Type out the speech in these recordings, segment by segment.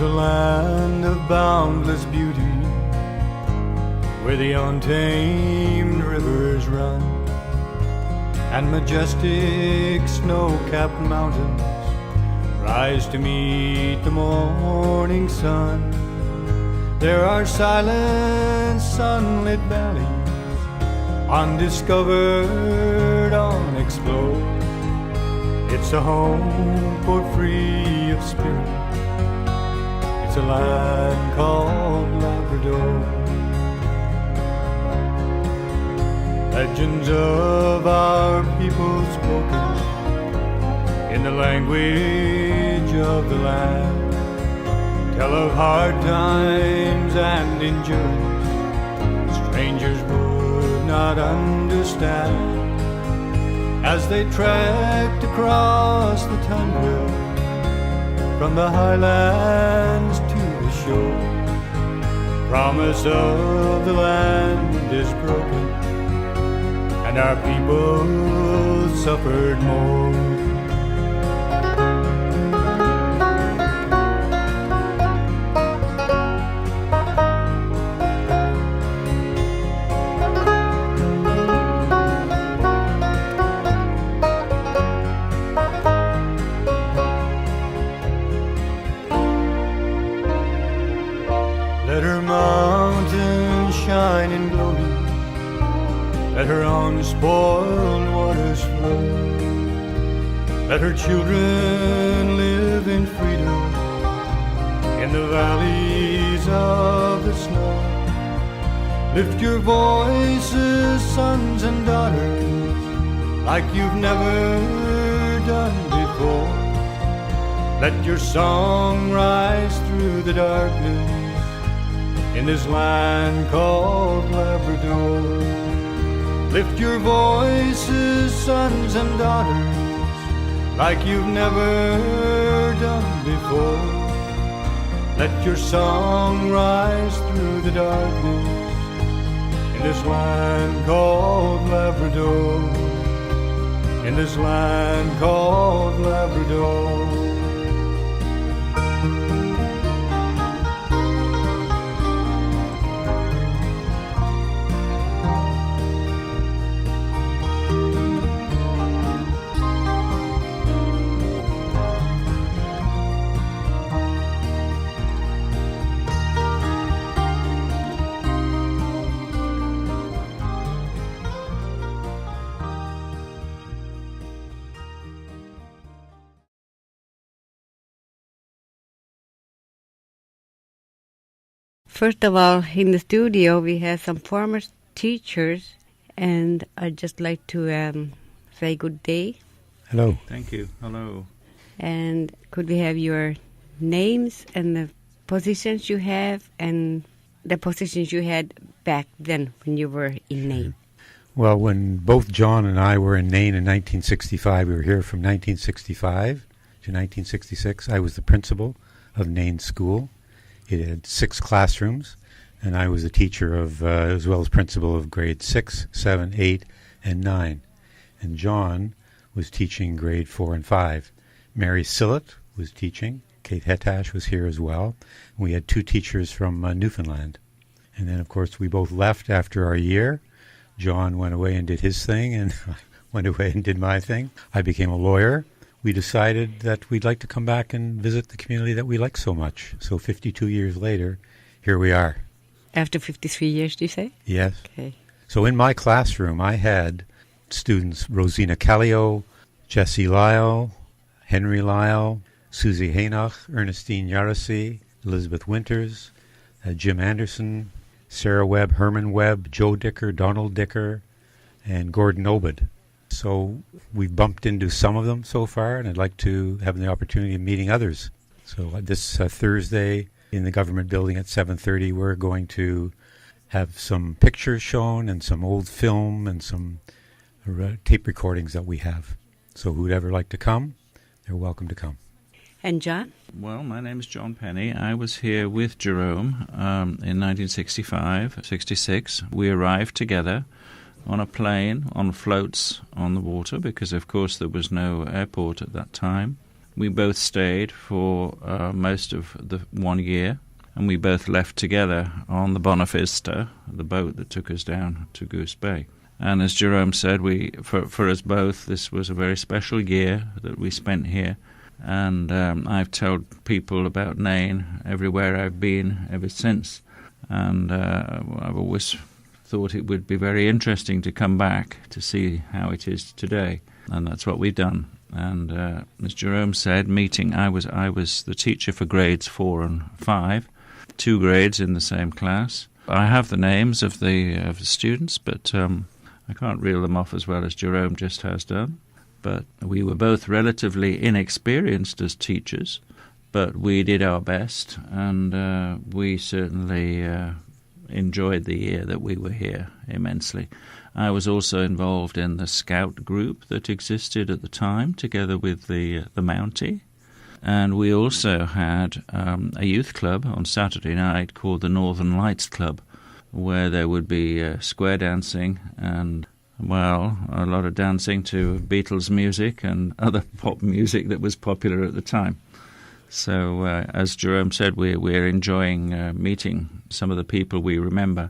a land of boundless beauty, where the untamed rivers run, and majestic snow-capped mountains rise to meet the morning sun. There are silent, sunlit valleys, undiscovered, unexplored. It's a home for free of spirit. It's a land called Labrador. Legends of our people spoken in the language of the land tell of hard times and endurance strangers would not understand, as they trekked across the tundra from the highlands to the shore. Promise of the land is broken, and our people suffered more. Let her mountains shine in glory, let her unspoiled waters flow, let her children live in freedom in the valleys of the snow. Lift your voices, sons and daughters, like you've never done before. Let your song rise through the darkness in this land called Labrador. Lift your voices, sons and daughters, like you've never done before. Let your song rise through the darkness in this land called Labrador. In this land called Labrador. First of all, in the studio we have some former teachers, and I'd just like to say good day. Hello. Thank you. Hello. And could we have your names and the positions you have and the positions you had back then when you were in Nain? Well, when both John and I were in Nain in 1965, we were here from 1965 to 1966. I was the principal of Nain School. It had 6 classrooms, and I was a teacher of, as well as principal of grades 6, 7, 8, and 9. And John was teaching grade 4 and 5. Mary Sillett was teaching. Kate Hetash was here as well. We had 2 teachers from Newfoundland. And then, of course, we both left after our year. John went away and did his thing, and I went away and did my thing. I became a lawyer. We decided that we'd like to come back and visit the community that we like so much. So 52 years later, here we are. After 53 years, do you say? Yes. Okay. So in my classroom, I had students Rosina Callio, Jesse Lyle, Henry Lyle, Susie Hainoch, Ernestine Yarasi, Elizabeth Winters, Jim Anderson, Sarah Webb, Herman Webb, Joe Dicker, Donald Dicker, and Gordon Obed. So we've bumped into some of them so far, and I'd like to have the opportunity of meeting others. So this Thursday in the government building at 7:30, we're going to have some pictures shown and some old film and some tape recordings that we have. So who'd ever like to come, they're welcome to come. And John? Well, my name is John Penny. I was here with Jerome in 1965, 66. We arrived together on a plane, on floats on the water, because, of course, there was no airport at that time. We both stayed for most of the 1 year, and we both left together on the Bonavista, the boat that took us down to Goose Bay. And as Jerome said, for us both, this was a very special year that we spent here. And I've told people about Nain everywhere I've been ever since. And I've always thought it would be very interesting to come back to see how it is today. And that's what we've done. And as Jerome said, I was the teacher for grades 4 and 5, 2 grades in the same class. I have the names of the students, but I can't reel them off as well as Jerome just has done. But we were both relatively inexperienced as teachers, but we did our best, and we certainly enjoyed the year that we were here immensely. I was also involved in the scout group that existed at the time, together with the Mountie. And we also had a youth club on Saturday night called the Northern Lights Club, where there would be square dancing and, well, a lot of dancing to Beatles music and other pop music that was popular at the time. So, as Jerome said, we're enjoying meeting some of the people we remember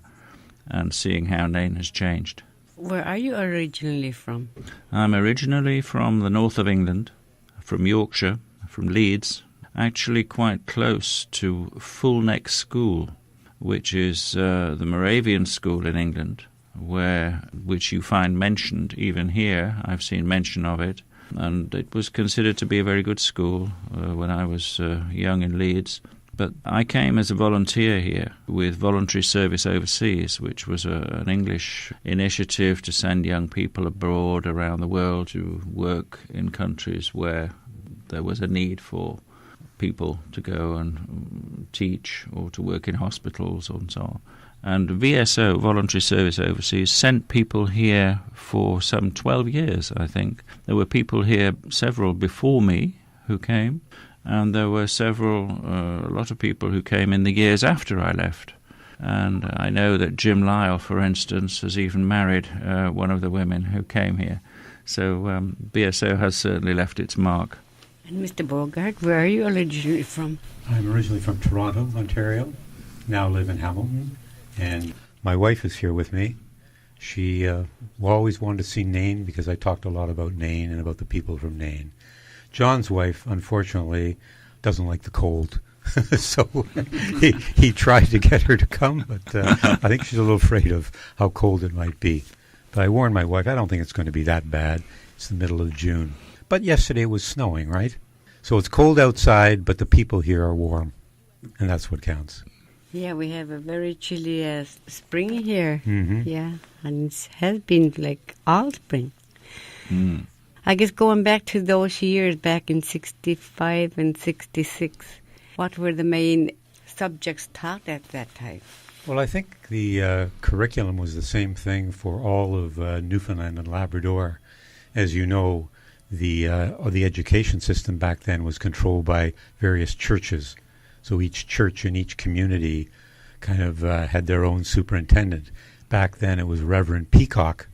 and seeing how Nain has changed. Where are you originally from? I'm originally from the north of England, from Yorkshire, from Leeds, actually quite close to Fulneck School, which is the Moravian school in England, which you find mentioned even here. I've seen mention of it, and it was considered to be a very good school when I was young in Leeds. But I came as a volunteer here with Voluntary Service Overseas, which was an English initiative to send young people abroad around the world to work in countries where there was a need for people to go and teach or to work in hospitals and so on. And VSO, Voluntary Service Overseas, sent people here for some 12 years, I think. There were people here, several before me, who came, and there were a lot of people who came in the years after I left. And I know that Jim Lyle, for instance, has even married one of the women who came here. So BSO has certainly left its mark. And Mr. Bogart, where are you originally from? I'm originally from Toronto, Ontario. Now live in Hamilton. And my wife is here with me. She always wanted to see Nain because I talked a lot about Nain and about the people from Nain. John's wife, unfortunately, doesn't like the cold. So he tried to get her to come, but I think she's a little afraid of how cold it might be. But I warned my wife, I don't think it's going to be that bad. It's the middle of June. But yesterday it was snowing, right? So it's cold outside, but the people here are warm, and that's what counts. Yeah, we have a very chilly spring here. Mm-hmm. Yeah, and it has been like all spring. Mm. I guess going back to those years, back in 65 and 66, what were the main subjects taught at that time? Well, I think the curriculum was the same thing for all of Newfoundland and Labrador. As you know, the education system back then was controlled by various churches. So each church in each community kind of had their own superintendent. Back then it was Reverend Peacock,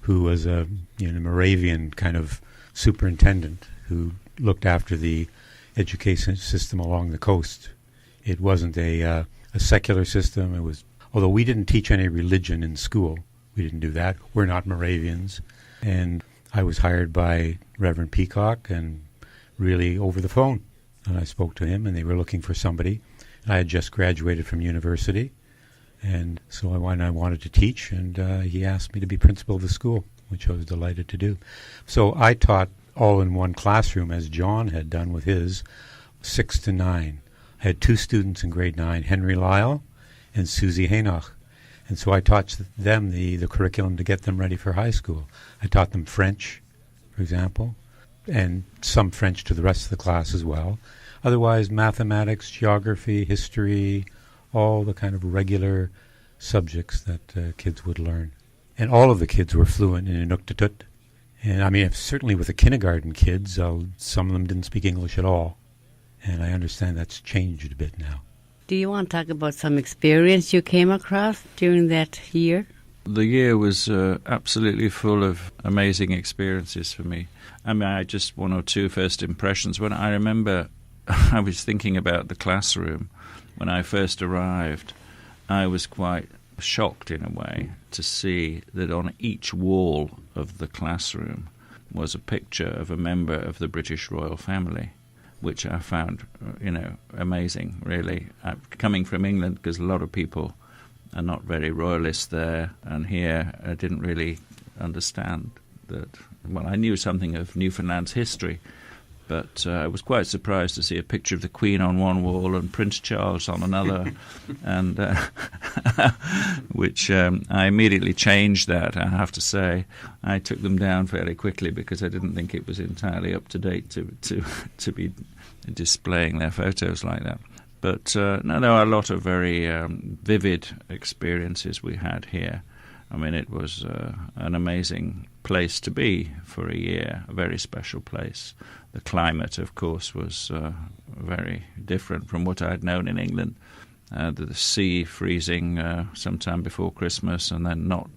who was a Moravian kind of superintendent who looked after the education system along the coast. It wasn't a secular system. It was, although we didn't teach any religion in school. We didn't do that. We're not Moravians. And I was hired by Reverend Peacock and really over the phone. And I spoke to him, and they were looking for somebody. I had just graduated from university, and so I wanted to teach, and he asked me to be principal of the school, which I was delighted to do. So I taught all in one classroom, as John had done with his, 6 to 9. I had 2 students in grade 9, Henry Lyle and Susie Haynoch. And so I taught them the curriculum to get them ready for high school. I taught them French, for example, and some French to the rest of the class as well. Otherwise, mathematics, geography, history, all the kind of regular subjects that kids would learn. And all of the kids were fluent in Inuktitut. And I mean, certainly with the kindergarten kids, some of them didn't speak English at all. And I understand that's changed a bit now. Do you want to talk about some experience you came across during that year? The year was absolutely full of amazing experiences for me. I mean, I just one or two first impressions. When I remember, I was thinking about the classroom when I first arrived. I was quite shocked in a way to see that on each wall of the classroom was a picture of a member of the British royal family, which I found, amazing, really. Coming from England, because a lot of people are not very royalist there, and here I didn't really understand that. Well, I knew something of Newfoundland's history, but I was quite surprised to see a picture of the Queen on one wall and Prince Charles on another, and which I immediately changed that, I have to say. I took them down fairly quickly because I didn't think it was entirely up to date to be displaying their photos like that. But no, there were a lot of very vivid experiences we had here. I mean, it was an amazing place to be for a year, a very special place. The climate, of course, was very different from what I'd known in England. The sea freezing sometime before Christmas, and then not,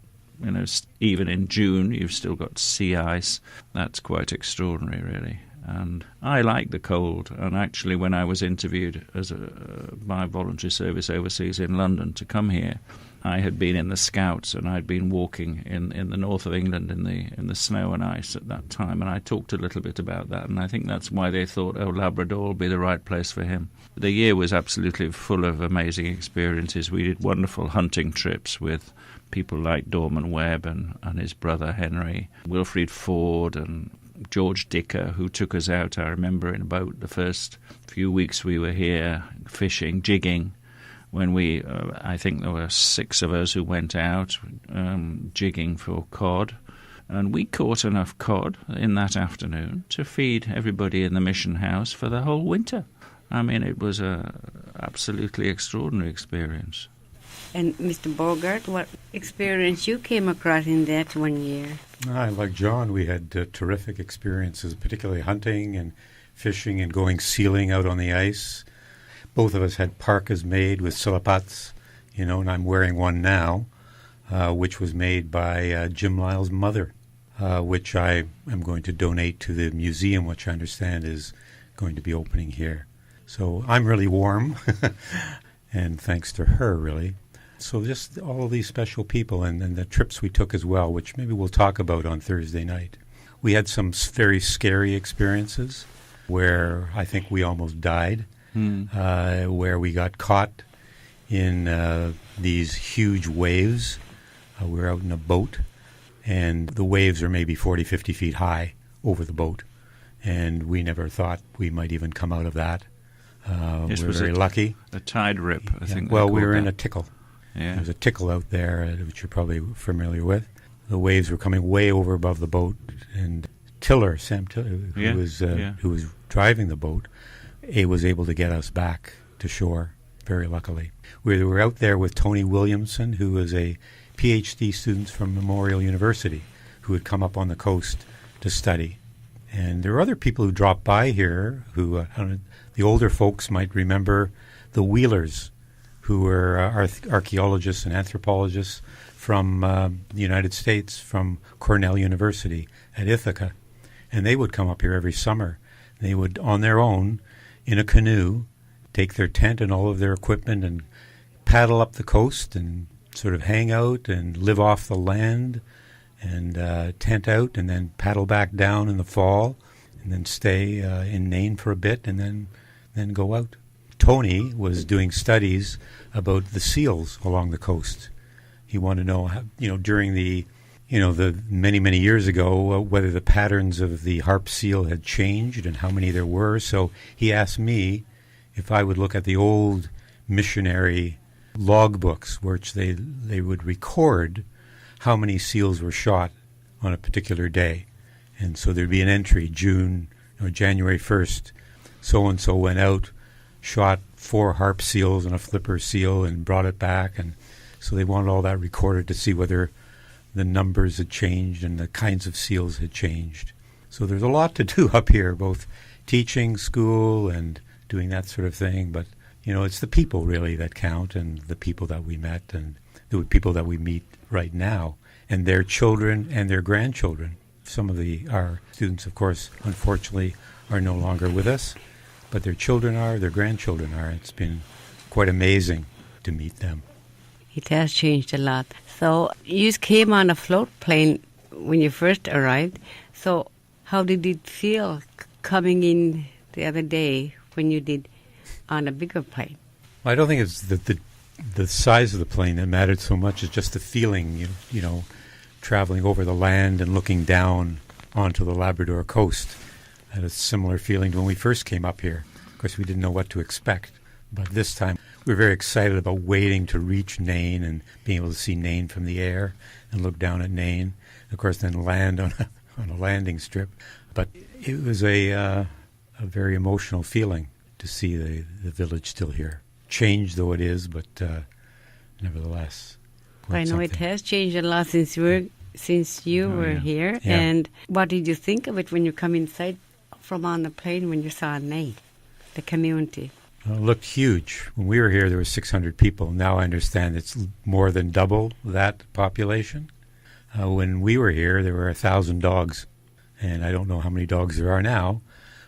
even in June, you've still got sea ice. That's quite extraordinary, really. And I like the cold. And actually, when I was interviewed by voluntary service overseas in London to come here, I had been in the Scouts and I'd been walking in the north of England in the snow and ice at that time. And I talked a little bit about that. And I think that's why they thought, Labrador will be the right place for him. The year was absolutely full of amazing experiences. We did wonderful hunting trips with people like Dorman Webb and his brother Henry, Wilfrid Ford and George Dicker, who took us out, I remember, in about the first few weeks we were here, fishing, jigging, when I think there were 6 of us who went out jigging for cod. And we caught enough cod in that afternoon to feed everybody in the mission house for the whole winter. I mean, it was a absolutely extraordinary experience. And Mr. Bogart, what experience you came across in that one year? Like John, we had terrific experiences, particularly hunting and fishing and going sealing out on the ice. Both of us had parkas made with silapats, and I'm wearing one now, which was made by Jim Lyle's mother, which I am going to donate to the museum, which I understand is going to be opening here. So I'm really warm, and thanks to her, really. So just all of these special people and the trips we took as well, which maybe we'll talk about on Thursday night. We had some very scary experiences where I think we almost died, where we got caught in these huge waves. We were out in a boat, and the waves are maybe 40, 50 feet high over the boat, and we never thought we might even come out of that. This we were was very lucky. A tide rip, I think. Well, we were that. in a tickle. Yeah. There's a tickle out there, which you're probably familiar with. The waves were coming way over above the boat, and Sam Tiller, who was driving the boat, was able to get us back to shore, very luckily. We were out there with Tony Williamson, who was a PhD student from Memorial University, who had come up on the coast to study. And there were other people who dropped by here who, the older folks might remember the Wheelers, who were archaeologists and anthropologists from the United States, from Cornell University at Ithaca. And they would come up here every summer. They would, on their own, in a canoe, take their tent and all of their equipment and paddle up the coast and sort of hang out and live off the land and tent out and then paddle back down in the fall and then stay in Nain for a bit and then go out. Tony was doing studies about the seals along the coast. He wanted to know, how, during the many, many years ago, whether the patterns of the harp seal had changed and how many there were. So he asked me if I would look at the old missionary logbooks, which they would record how many seals were shot on a particular day. And so there'd be an entry, January 1st, so-and-so went out, shot 4 harp seals and a flipper seal and brought it back. And so they wanted all that recorded to see whether the numbers had changed and the kinds of seals had changed. So there's a lot to do up here, both teaching, school, and doing that sort of thing. But, it's the people really that count, and the people that we met and the people that we meet right now, and their children and their grandchildren. Some of our students, of course, unfortunately, are no longer with us, but their children are, their grandchildren are. It's been quite amazing to meet them. It has changed a lot. So you came on a float plane when you first arrived. So how did it feel coming in the other day when you did on a bigger plane? I don't think it's the size of the plane that mattered so much. It's just the feeling, you know, traveling over the land and looking down onto the Labrador coast. I had a similar feeling when we first came up here. Of course, we didn't know what to expect. But this time, we were very excited about waiting to reach Nain and being able to see Nain from the air and look down at Nain. Of course, then land on a landing strip. But it was a very emotional feeling to see the village still here. Changed though it is, but nevertheless. I know something. it has changed a lot since you were here. Yeah. And what did you think of it when you come inside from on the plane when you saw Nain, the community? It looked huge. When we were here, there were 600 people. Now I understand it's more than double that population. When we were here, there were 1,000 dogs. And I don't know how many dogs there are now,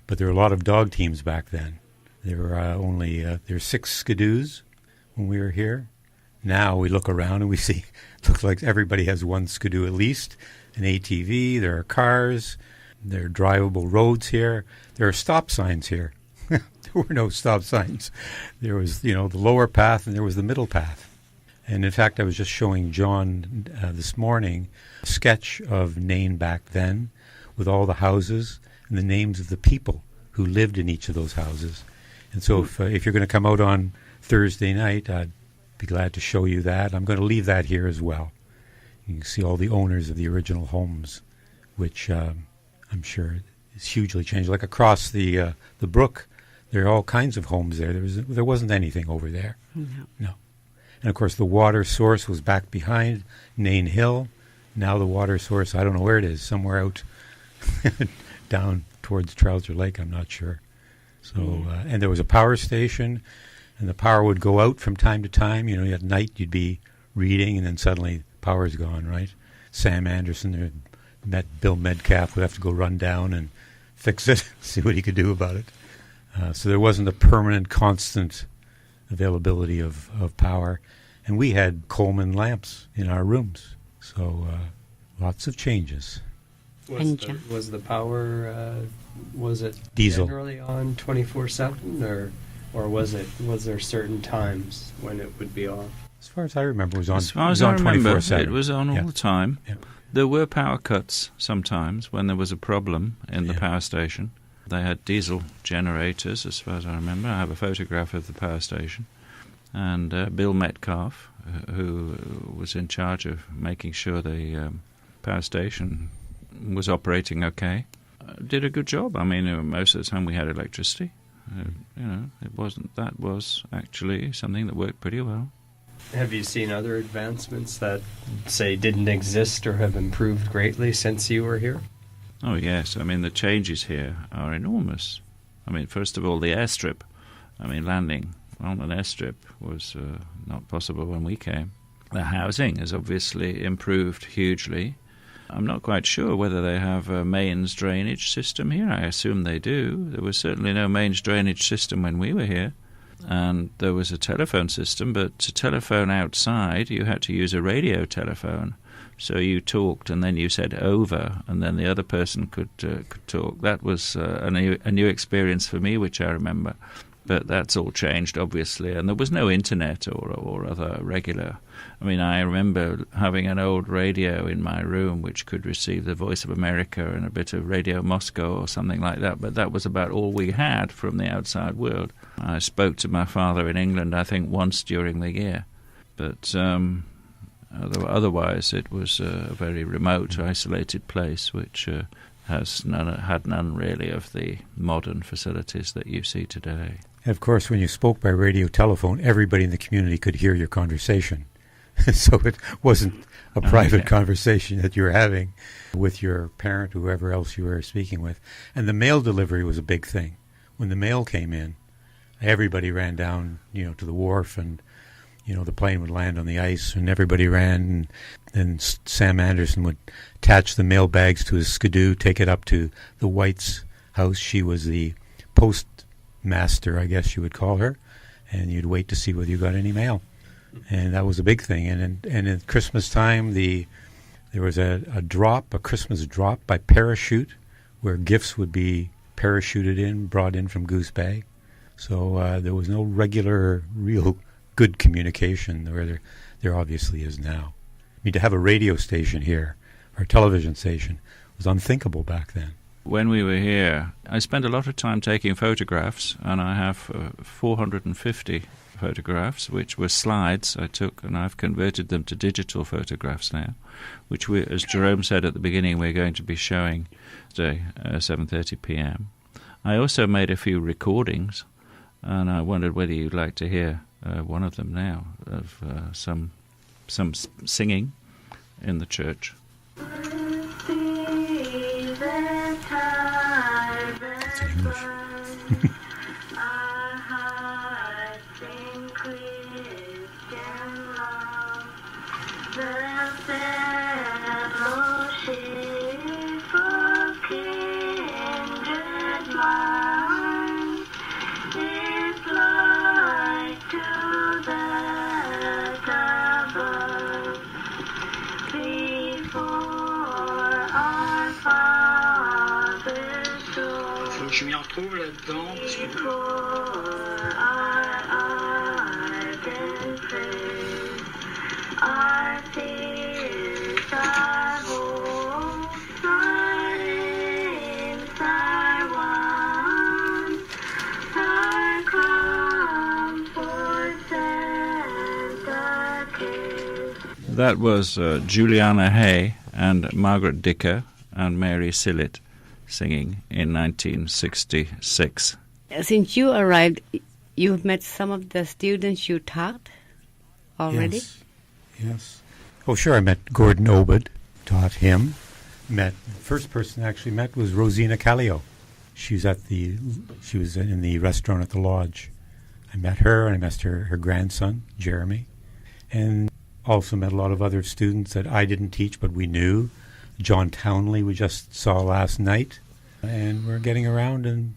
but there were a lot of dog teams back then. There were there were 6 skidoos when we were here. Now we look around and we see, it looks like everybody has one skidoo at least, an ATV, there are cars, there are drivable roads here, there are stop signs here. There were no stop signs. There was, the lower path and there was the middle path. And in fact, I was just showing John this morning a sketch of Nain back then with all the houses and the names of the people who lived in each of those houses. And so if you're going to come out on Thursday night, I'd be glad to show you that. I'm going to leave that here as well. You can see all the owners of the original homes, which I'm sure is hugely changed. Like across the brook, there are all kinds of homes there. There wasn't anything over there. No. And of course, the water source was back behind Nain Hill. Now the water source, I don't know where it is, somewhere out down towards Trouser Lake, I'm not sure. So, and there was a power station, and the power would go out from time to time. At night you'd be reading, and then suddenly power's gone, right? Sam Anderson, Bill Metcalf would have to go run down and fix it, see what he could do about it. So there wasn't a permanent, constant availability of power. And we had Coleman lamps in our rooms. So lots of changes. Was the power, was it diesel generally on 24/7, or was there certain times when it would be off? As far as I remember, it was on. As far as I remember, 24/7. it was on all the time. Yeah. There were power cuts sometimes when there was a problem in the power station. They had diesel generators, as far as I remember. I have a photograph of the power station. And Bill Metcalf, who was in charge of making sure the power station was operating okay, did a good job. I mean, most of the time we had electricity. That was actually something that worked pretty well. Have you seen other advancements that, say, didn't exist or have improved greatly since you were here? Oh, yes. I mean, the changes here are enormous. I mean, first of all, the airstrip. I mean, landing on an airstrip was not possible when we came. The housing has obviously improved hugely. I'm not quite sure whether they have a mains drainage system here. I assume they do. There was certainly no mains drainage system when we were here. And there was a telephone system, but to telephone outside, you had to use a radio telephone. So you talked, and then you said over, and then the other person could talk. That was a new experience for me, which I remember. But that's all changed, obviously. And there was no internet or other regular. I mean, I remember having an old radio in my room which could receive the Voice of America and a bit of Radio Moscow or something like that. But that was about all we had from the outside world. I spoke to my father in England, I think, once during the year. But otherwise, it was a very remote, isolated place which had none really of the modern facilities that you see today. Of course, when you spoke by radio telephone, everybody in the community could hear your conversation. So it wasn't a private conversation that you were having with your parent, whoever else you were speaking with. And the mail delivery was a big thing. When the mail came in, everybody ran down, to the wharf, and the plane would land on the ice and everybody ran, and Sam Anderson would attach the mail bags to his skidoo, take it up to the White's house. She was the postmaster, I guess you would call her, and you'd wait to see whether you got any mail. And that was a big thing. And at Christmas time, there was a Christmas drop by parachute, where gifts would be parachuted brought in from Goose Bay. So there was no regular, real good communication where there obviously is now. I mean, to have a radio station here, or a television station, was unthinkable back then. When we were here, I spent a lot of time taking photographs, and I have 450 photographs, which were slides I took, and I've converted them to digital photographs now, which, as Jerome said at the beginning, we're going to be showing today at 7:30 p.m. I also made a few recordings, and I wondered whether you'd like to hear one of them now, of some singing in the church. That's in English. Je m'y retrouve là-dedans parce que... That was Juliana Hay and Margaret Dicker and Mary Sillett singing in 1966. Since you arrived, you've met some of the students you taught already? Yes. Oh, sure, I met Gordon Obed, taught him. The first person I actually met was Rosina Callio. She was in the restaurant at the lodge. I met her, and I met her grandson, Jeremy. And also met a lot of other students that I didn't teach, but we knew. John Townley we just saw last night, and we're getting around, and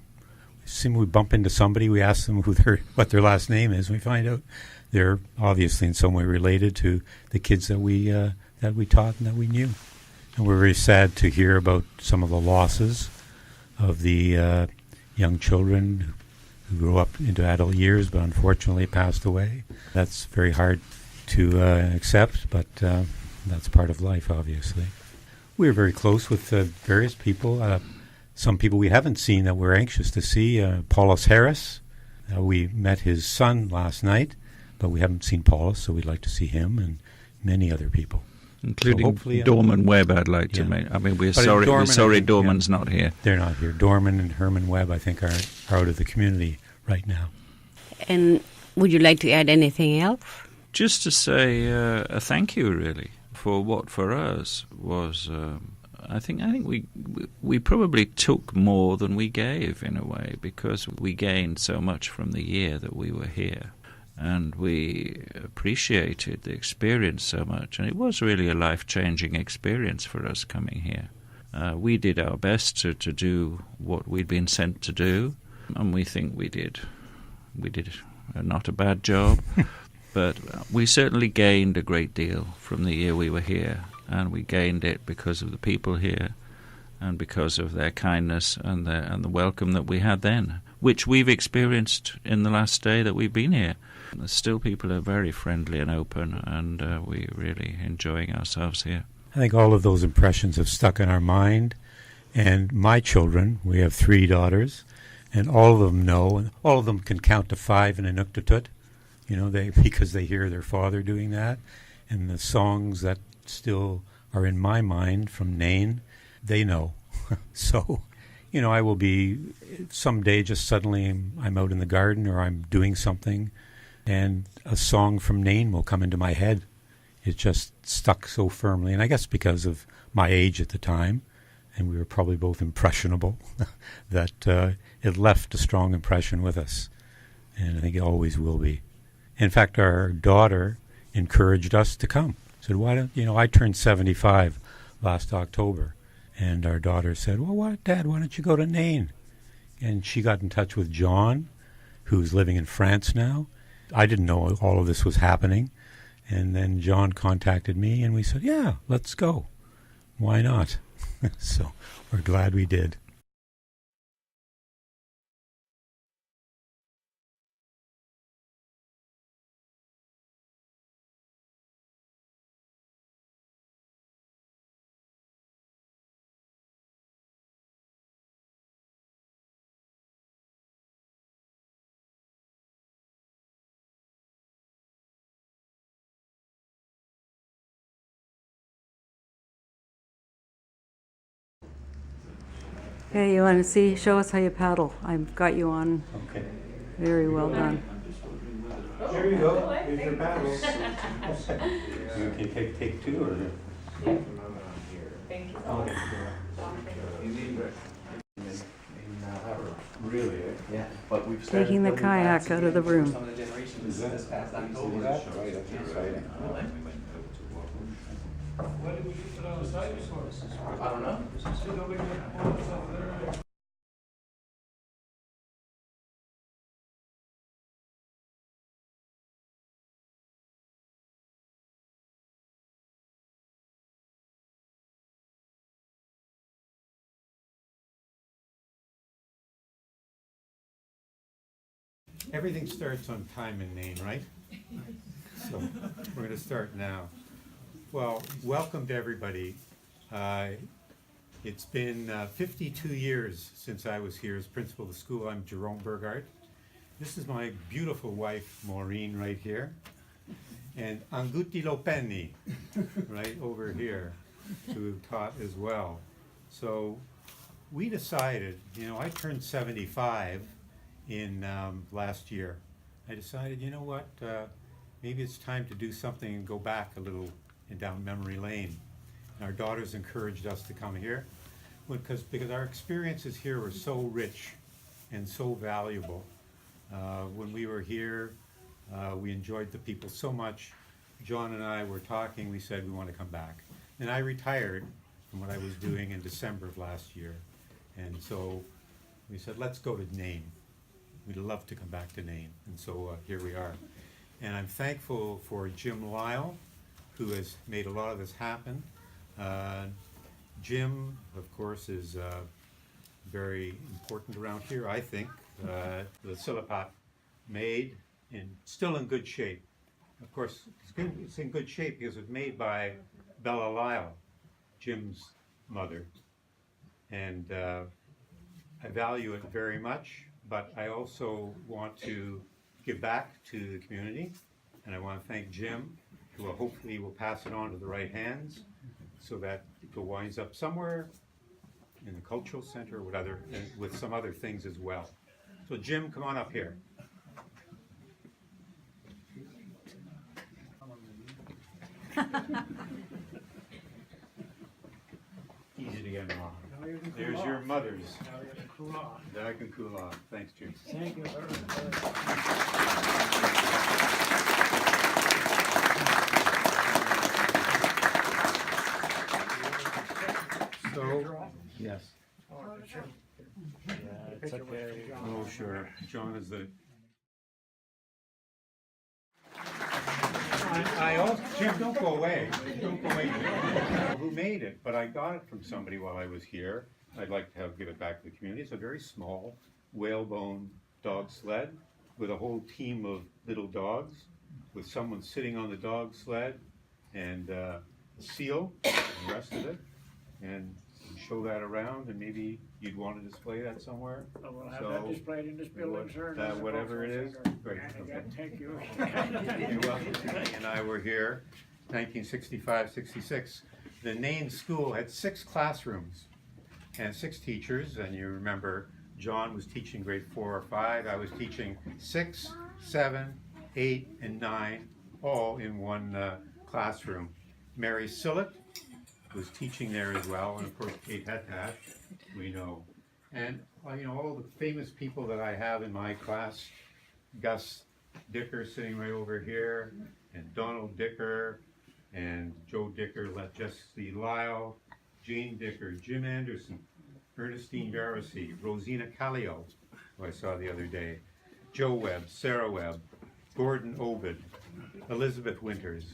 we bump into somebody, we ask them what their last name is, and we find out they're obviously in some way related to the kids that we taught and that we knew. And we're very sad to hear about some of the losses of the young children who grew up into adult years but unfortunately passed away. That's very hard to accept, but that's part of life, obviously. We were very close with various people. Some people we haven't seen that we're anxious to see. Paulus Harris. We met his son last night, but we haven't seen Paulus, so we'd like to see him, and many other people. Including so Dorman Webb, I'd like to meet. I mean, we're sorry Dorman's not here. They're not here. Dorman and Herman Webb, I think, are out of the community right now. And would you like to add anything else? Just to say a thank you, really, for what for us was, I think we probably took more than we gave in a way, because we gained so much from the year that we were here, and we appreciated the experience so much, and it was really a life-changing experience for us coming here. We did our best to do what we'd been sent to do, and we think we did not a bad job. But we certainly gained a great deal from the year we were here, and we gained it because of the people here and because of their kindness and the welcome that we had then, which we've experienced in the last day that we've been here. Still, people are very friendly and open, and we're really enjoying ourselves here. I think all of those impressions have stuck in our mind, and my children, we have 3 daughters, and all of them know, and all of them can count to 5 in Inuktitut. Because they hear their father doing that, and the songs that still are in my mind from Nain, they know. So, I will be someday just suddenly I'm out in the garden or I'm doing something, and a song from Nain will come into my head. It just stuck so firmly, and I guess because of my age at the time, and we were probably both impressionable, that it left a strong impression with us, and I think it always will be. In fact, our daughter encouraged us to come. Said, why don't, I turned 75 last October. And our daughter said, well, Dad, why don't you go to Nain? And she got in touch with John, who's living in France now. I didn't know all of this was happening. And then John contacted me, and we said, yeah, let's go. Why not? So we're glad we did. Okay, you want to see? Show us how you paddle. I've got you on. Okay. Very well done. There you go. Here's your paddle. You can take two or... Thank you. Okay. Really? Yeah, but we've Taking the kayak out of the room. Some of the generations this past October. That's right. That's exciting. Why did we keep it on the side before? I don't know. Everything starts on time in Nain, right? So we're going to start now. Well, welcome to everybody. It's been 52 years since I was here as principal of the school. I'm Jerome Burghardt. This is my beautiful wife, Maureen, right here. And Anguti Lopenni, right over here, who taught as well. So we decided, I turned 75 in last year. I decided, you know what, maybe it's time to do something and go back a little and down memory lane. And our daughters encouraged us to come here because our experiences here were so rich and so valuable. When we were here, we enjoyed the people so much. John and I were talking, we said we want to come back. And I retired from what I was doing in December of last year. And so we said, let's go to Nain. We'd love to come back to Nain. And so here we are. And I'm thankful for Jim Lyle, who has made a lot of this happen. Jim, of course, is very important around here, I think. The Sillipat made and still in good shape. Of course, it's in good shape because it's made by Bella Lyle, Jim's mother. And I value it very much, but I also want to give back to the community. And I want to thank Jim, who hopefully will pass it on to the right hands so that it winds up somewhere in the cultural center with some other things as well. So Jim, come on up here. Easy to get along. There's your mother's. Now I can cool off. Thanks, Jim. Thank you very much. So, yes. Yeah, it's okay. Oh, sure. John is the... I also, Jim, don't go away. Don't go away. Who made it? But I got it from somebody while I was here. I'd like to give it back to the community. It's a very small whalebone dog sled with a whole team of little dogs, with someone sitting on the dog sled and a seal and the rest of it. And show that around, and maybe you'd want to display that somewhere. I will have that displayed in this building, sir. Whatever it is. Great. Okay. Thank you. You're welcome. He and I were here, 1965, 66. The Nain school had 6 classrooms and 6 teachers, and you remember John was teaching grade 4 or 5. I was teaching 6, 7, 8, and 9, all in one classroom. Mary Sillett was teaching there as well, and of course Kate Hetat, we know. And all the famous people that I have in my class, Gus Dicker sitting right over here, and Donald Dicker, and Joe Dicker, Jesse Lyle, Jane Dicker, Jim Anderson, Ernestine Garrissey, Rosina Callio, who I saw the other day, Joe Webb, Sarah Webb, Gordon Obed, Elizabeth Winters,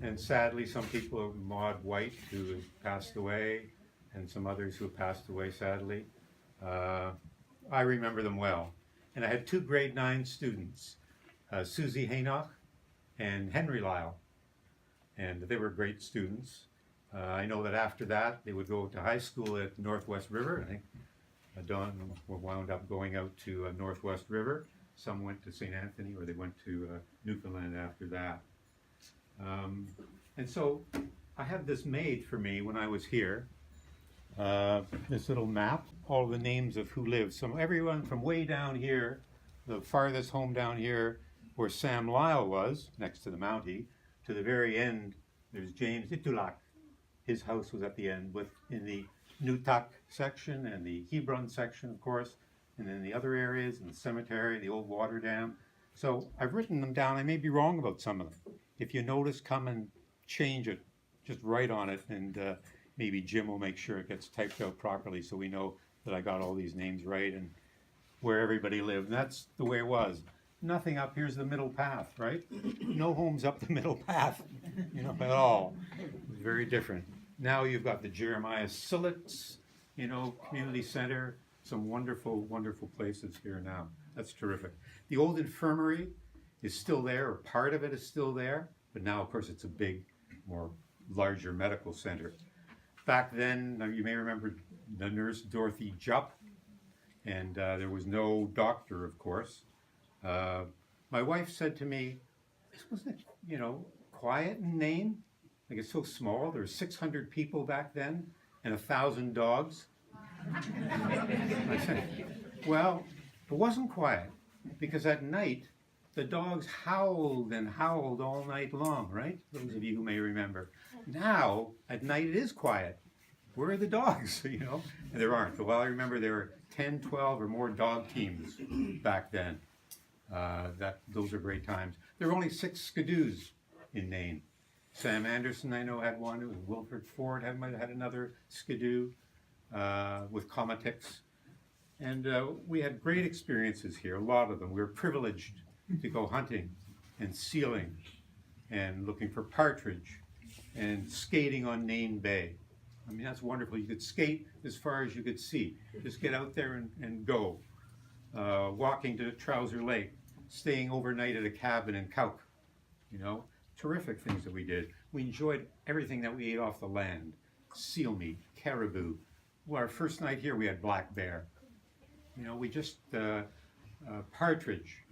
and sadly some people, Maud White, who has passed away, and some others who have passed away sadly. I remember them well. And I had two grade 9 students, Susie Haynock and Henry Lyle, and they were great students. I know that after that they would go to high school at Northwest River. I think Don wound up going out to Northwest River. Some went to St. Anthony, or they went to Newfoundland after that. And so I had this made for me when I was here, this little map, all the names of who lives. So everyone from way down here, the farthest home down here where Sam Lyle was, next to the Mountie, to the very end, there's James Itulak. His house was at the end, in the Nutak section and the Hebron section, of course, and then the other areas, and the cemetery, the old water dam. So I've written them down. I may be wrong about some of them. If you notice, come and change it, just write on it, and maybe Jim will make sure it gets typed out properly so we know that I got all these names right and where everybody lived. And that's the way it was. Nothing up here's the middle path, right? No homes up the middle path, at all. It was very different. Now you've got the Jeremiah Sillets, community center, some wonderful, wonderful places here now. That's terrific. The old infirmary is still there, or part of it is still there, but now, of course, it's a big, larger medical center. Back then, you may remember the nurse Dorothy Jupp, and there was no doctor, of course. My wife said to me, "This wasn't, quiet in Nain? Like, it's so small. There were 600 people back then, and 1,000 dogs." I said, "Well, it wasn't quiet, because at night, the dogs howled and howled all night long, right? Those of you who may remember. Now, at night, it is quiet. Where are the dogs, And there aren't. Well, I remember there were 10, 12, or more dog teams back then. Those are great times. There were only 6 skidoos in Nain. Sam Anderson, I know, had one. Wilfred Ford had another skidoo with Comatics. And we had great experiences here, a lot of them. We were privileged to go hunting and sealing and looking for partridge and skating on Nain Bay. I mean, that's wonderful. You could skate as far as you could see. Just get out there and go. Walking to Trouser Lake, staying overnight at a cabin in Kauk. Terrific things that we did. We enjoyed everything that we ate off the land. Seal meat, caribou. Well, our first night here, we had black bear. We just, partridge,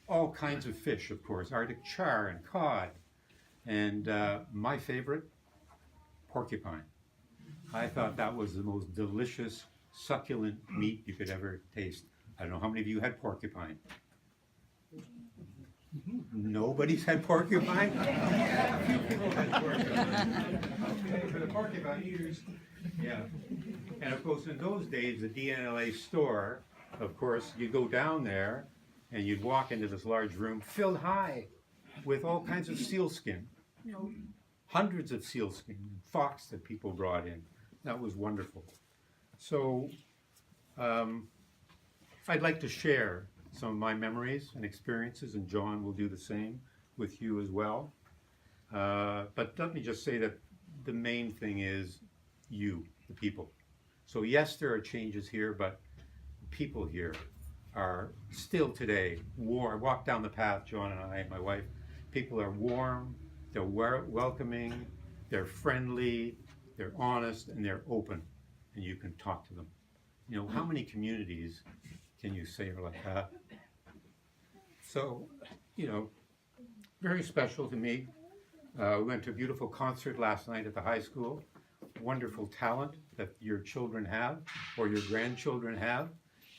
all kinds of fish, of course, Arctic char and cod. And my favorite, porcupine. I thought that was the most delicious, succulent meat you could ever taste. I don't know how many of you had porcupine. Nobody's had porcupine? A few people had porcupine. Okay, for the porcupine eaters. Yeah. And of course, in those days, the DNLA store, of course, you go down there and you'd walk into this large room filled high with all kinds of sealskin. Hundreds of sealskin, fox that people brought in. That was wonderful. So I'd like to share some of my memories and experiences, and John will do the same with you as well. But let me just say that the main thing is you, the people. So yes, there are changes here, but people here are still today warm. I walk down the path, John and I and my wife. People are warm, they're welcoming, they're friendly, they're honest, and they're open, and you can talk to them. How many communities can you say are like that? So, very special to me. We went to a beautiful concert last night at the high school. Wonderful talent that your children have or your grandchildren have.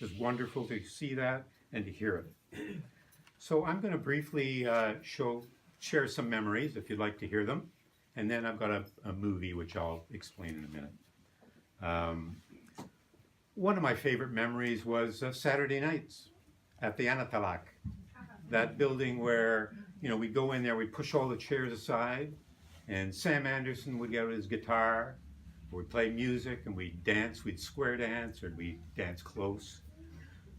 It's wonderful to see that and to hear it. So I'm going to briefly share some memories if you'd like to hear them. And then I've got a movie which I'll explain in a minute. One of my favorite memories was Saturday nights at the Anatalak. That building where, we'd go in there, we'd push all the chairs aside, and Sam Anderson would get out his guitar, we'd play music, and we'd dance, we'd square dance, or we'd dance close.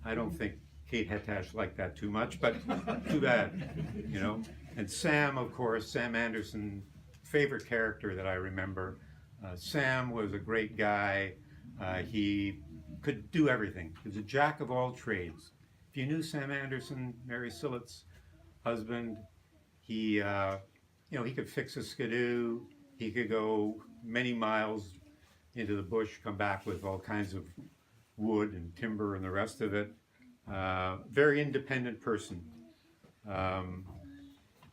I don't think Kate Hetash liked that too much, but too bad, And Sam, of course, Sam Anderson, favorite character that I remember. Sam was a great guy. He could do everything. He was a jack of all trades. If you knew Sam Anderson, Mary Sillett's husband, he could fix a skidoo. He could go many miles into the bush, come back with all kinds of wood and timber and the rest of it. Very independent person.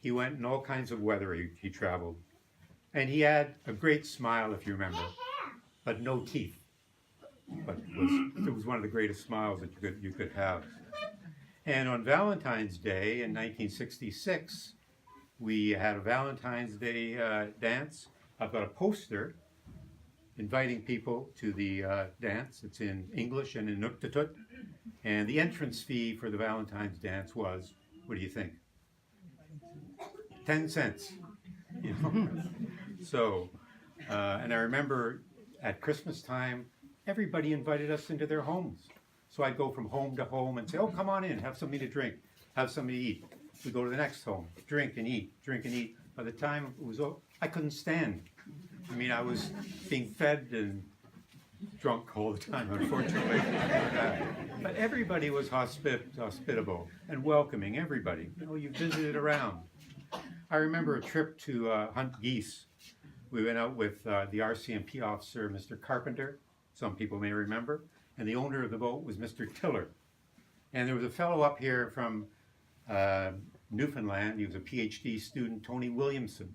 He went in all kinds of weather. He traveled, and he had a great smile, if you remember, but no teeth. But it was one of the greatest smiles that you could have. And on Valentine's Day in 1966, we had a Valentine's Day dance. I've got a poster inviting people to the dance. It's in English and in Inuktitut. And the entrance fee for the Valentine's dance was, what do you think? 10 cents. So, and I remember at Christmas time, everybody invited us into their homes. So I'd go from home to home and say, oh, come on in, have something to drink, have something to eat. We go to the next home, drink and eat, drink and eat. By the time it was over, I couldn't stand. I was being fed and drunk all the time, unfortunately. But everybody was hospitable and welcoming, everybody. You visited around. I remember a trip to hunt geese. We went out with the RCMP officer, Mr. Carpenter, some people may remember, and the owner of the boat was Mr. Tiller. And there was a fellow up here from Newfoundland. He was a PhD student, Tony Williamson,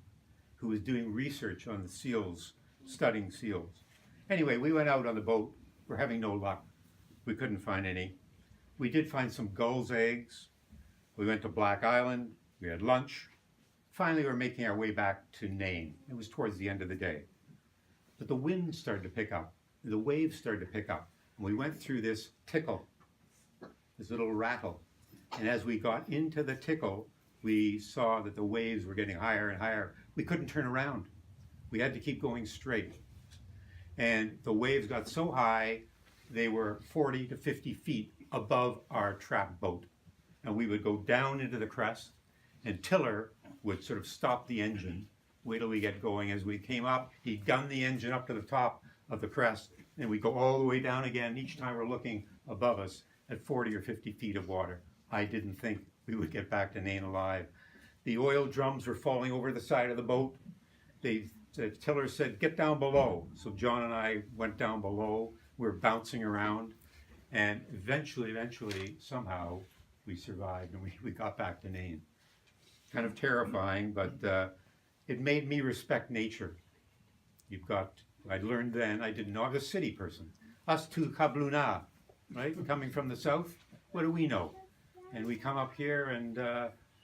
who was doing research on the seals, studying seals. Anyway, we went out on the boat. We're having no luck. We couldn't find any. We did find some gulls' eggs. We went to Black Island. We had lunch. Finally, we were making our way back to Nain. It was towards the end of the day. But the wind started to pick up. The waves started to pick up. And we went through this tickle, this little rattle. And as we got into the tickle, we saw that the waves were getting higher and higher. We couldn't turn around. We had to keep going straight. And the waves got so high, they were 40 to 50 feet above our trap boat. And we would go down into the crest, and Tiller would sort of stop the engine, wait till we get going. As we came up, he'd gun the engine up to the top of the crest, and we go all the way down again. Each time we're looking above us at 40 or 50 feet of water. I didn't think we would get back to Nain alive. The oil drums were falling over the side of the boat. The tiller said, get down below. So John and I went down below. We were bouncing around. And eventually, somehow, we survived and we got back to Nain. Kind of terrifying, but it made me respect nature. I learned then, I didn't know, I was a city person. Us two kabluna, right? Coming from the south, what do we know? And we come up here and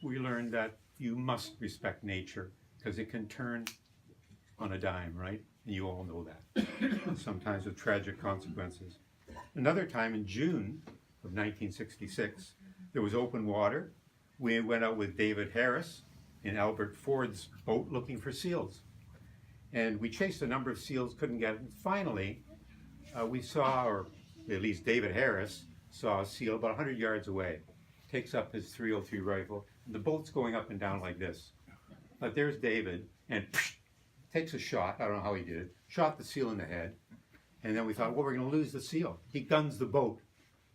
we learned that you must respect nature because it can turn on a dime, right? And you all know that, sometimes with tragic consequences. Another time in June of 1966, there was open water. We went out with David Harris in Albert Ford's boat looking for seals. And we chased a number of seals, couldn't get it. And finally, we saw, or at least David Harris saw a seal about 100 yards away. Takes up his .303 rifle, and the boat's going up and down like this. But there's David, and takes a shot, I don't know how he did it, shot the seal in the head. And then we thought, well, we're going to lose the seal. He guns the boat.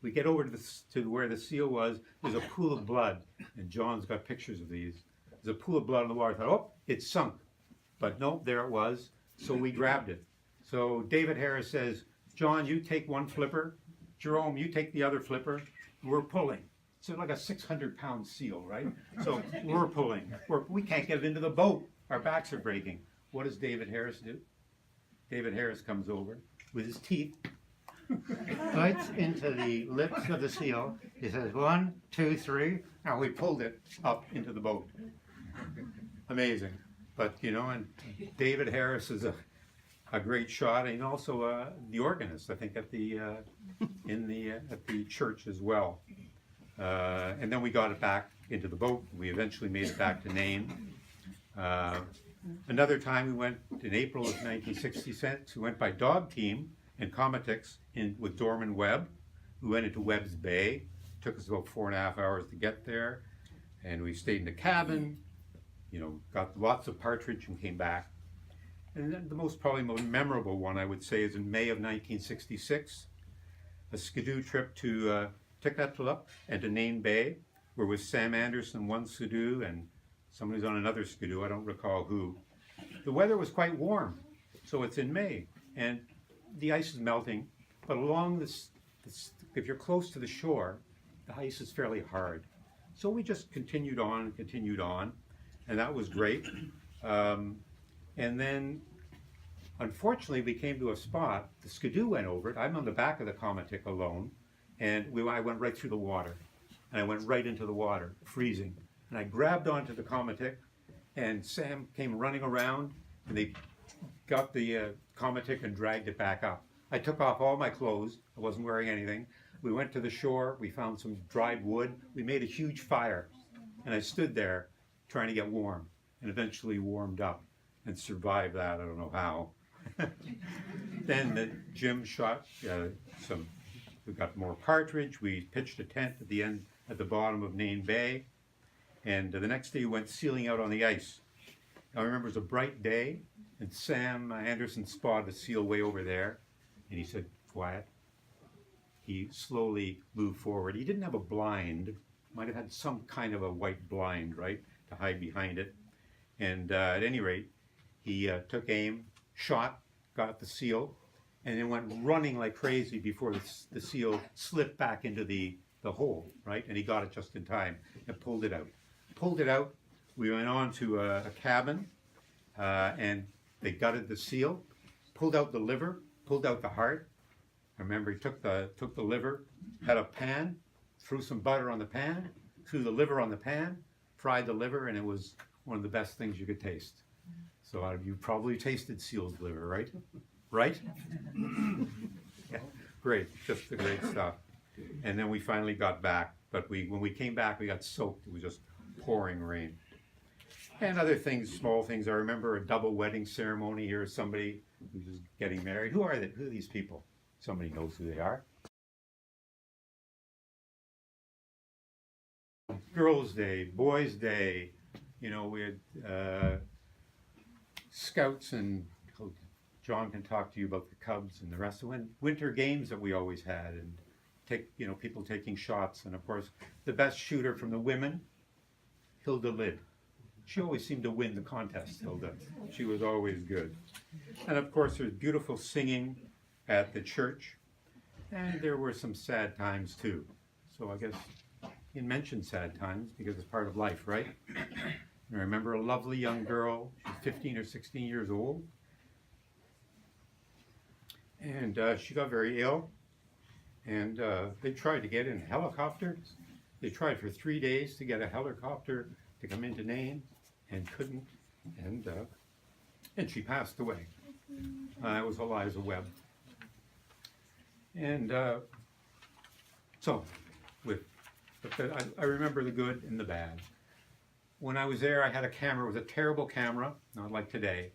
We get over to where the seal was. There's a pool of blood, and John's got pictures of these. There's a pool of blood in the water. I thought, oh, it's sunk. But no, there it was. So we grabbed it. So David Harris says, John, you take one flipper. Jerome, you take the other flipper. We're pulling. So like a 600-pound seal, right? So we're pulling. We can't get it into the boat. Our backs are breaking. What does David Harris do? David Harris comes over with his teeth, bites into the lips of the seal. He says, 1, 2, 3. Now we pulled it up into the boat. Amazing. But, and David Harris is a great shot, and also the organist, I think, at the church as well. And then we got it back into the boat. We eventually made it back to Nain. Another time we went in April of 1966, we went by dog team and Cometics with Dorman Webb. We went into Webb's Bay. Took us about 4.5 hours to get there. And we stayed in the cabin, got lots of partridge and came back. And then probably most memorable one, I would say, is in May of 1966. A skidoo trip to Tikatuluk and to Nain Bay. We're with Sam Anderson, one skidoo, and somebody's on another skidoo, I don't recall who. The weather was quite warm, so it's in May, and the ice is melting, but along this if you're close to the shore, the ice is fairly hard. So we just continued on, and that was great. And then, unfortunately, we came to a spot, the skidoo went over it, I'm on the back of the Cometic alone, and I went right through the water. And I went right into the water, freezing. And I grabbed onto the Cometic, and Sam came running around, and they got the Cometic and dragged it back up. I took off all my clothes, I wasn't wearing anything. We went to the shore, we found some dried wood, we made a huge fire. And I stood there trying to get warm, and eventually warmed up and survived that, I don't know how. Then Jim shot we got more partridge, we pitched a tent at the bottom of Nain Bay, and the next day we went sealing out on the ice. I remember it was a bright day, and Sam Anderson spotted a seal way over there, and he said, quiet. He slowly moved forward. He didn't have a blind, might have had some kind of a white blind, right, to hide behind it. And at any rate, he took aim, shot, got the seal, and then went running like crazy before the seal slipped back into the hole, right? And he got it just in time and pulled it out. We went on to a cabin, and they gutted the seal, pulled out the liver, pulled out the heart. I remember he took the liver, had a pan, threw some butter on the pan, threw the liver on the pan, fried the liver, and it was one of the best things you could taste. So you probably tasted seal's liver, right? Right? Yeah, great, just the great stuff. And then we finally got back, but when we came back, we got soaked. It was just pouring rain. And other things, small things. I remember a double wedding ceremony here. Somebody who's just getting married. Who are they? Who are these people? Somebody knows who they are. Girls' Day, Boys' Day. We had scouts, and John can talk to you about the Cubs and the rest of the winter games that we always had, and people taking shots. And of course, the best shooter from the women, Hilda Lidd. She always seemed to win the contest, Hilda. She was always good. And of course, there's beautiful singing at the church. And there were some sad times too. So I guess you mentioned sad times because it's part of life, right? And I remember a lovely young girl, she's 15 or 16 years old. And she got very ill. And they tried to get in helicopters. They tried for 3 days to get a helicopter to come into Nain and couldn't. And she passed away. It was Eliza Webb. And I remember the good and the bad. When I was there, I had a camera. It was a terrible camera, not like today.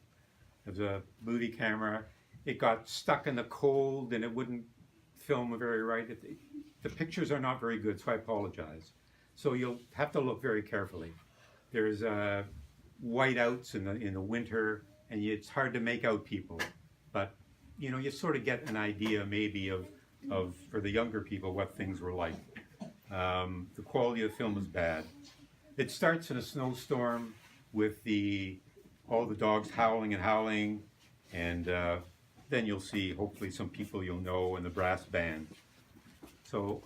It was a movie camera. It got stuck in the cold and it wouldn't film very right. The pictures are not very good, so I apologize. So you'll have to look very carefully. There's whiteouts in the winter, and it's hard to make out people. But you sort of get an idea maybe of for the younger people what things were like. The quality of the film is bad. It starts in a snowstorm with all the dogs howling, and then you'll see hopefully some people you'll know and the brass band. So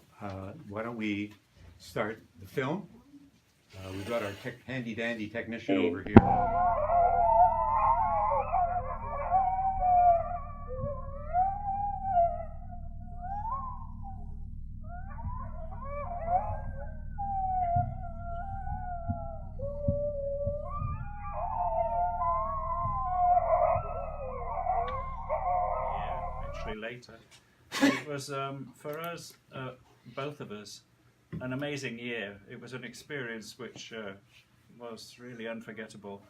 why don't we start the film? We've got our handy dandy technician over here. Later. It was, for us, both of us, an amazing year. It was an experience which was really unforgettable.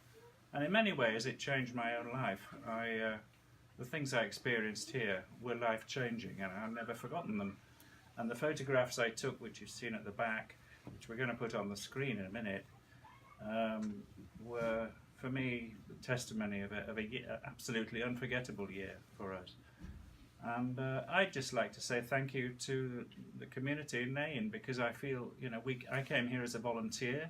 And in many ways it changed my own life. The things I experienced here were life-changing, and I've never forgotten them. And the photographs I took, which you've seen at the back, which we're going to put on the screen in a minute, were, for me, testimony of a absolutely unforgettable year for us. And I'd just like to say thank you to the community in Nain, because I feel, I came here as a volunteer.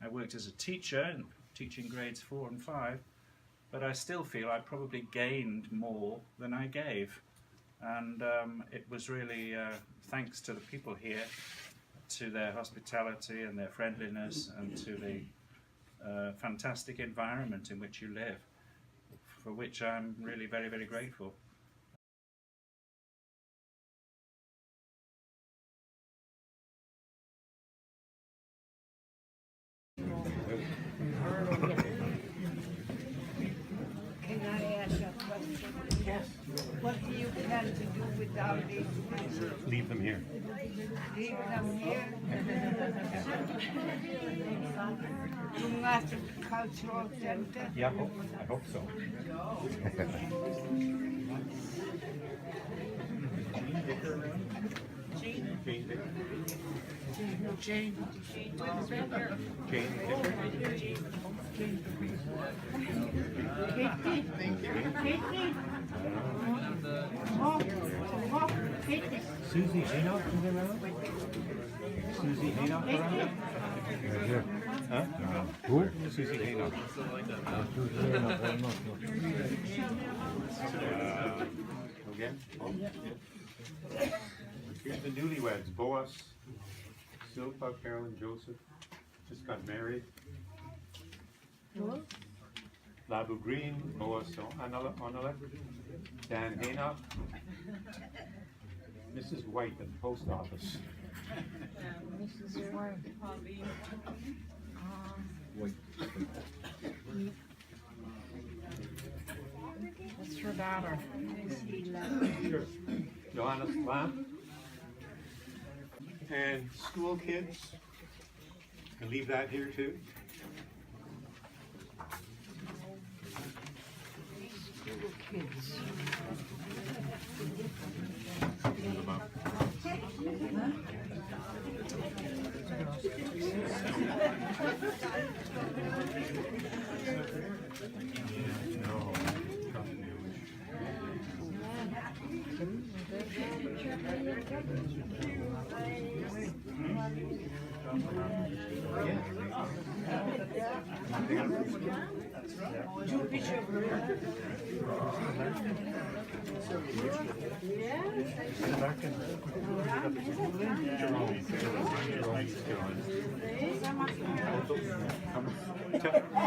I worked as a teacher, teaching grades 4 and 5, but I still feel I probably gained more than I gave. And it was really thanks to the people here, to their hospitality and their friendliness, and to the fantastic environment in which you live, for which I'm really very, very grateful. Can I ask a question? Yes. What do you plan to do with all these things? Leave them here. Leave them here? To Master Cultural Center? Yeah, I hope so. Susie Haynock is around? Susie Haynock around? Right here. Huh? Who? Susie Haynock. Again? Here's the newlyweds, Boas, Silpa, Carolyn, Joseph, just got married. Labu Green, Boas, Onala, Dan Haynock, Mrs. White at the post office. Mrs. White. That's her daughter. Sure. Johannes Lamp. And school kids. And leave that here too. School kids. Hold them up.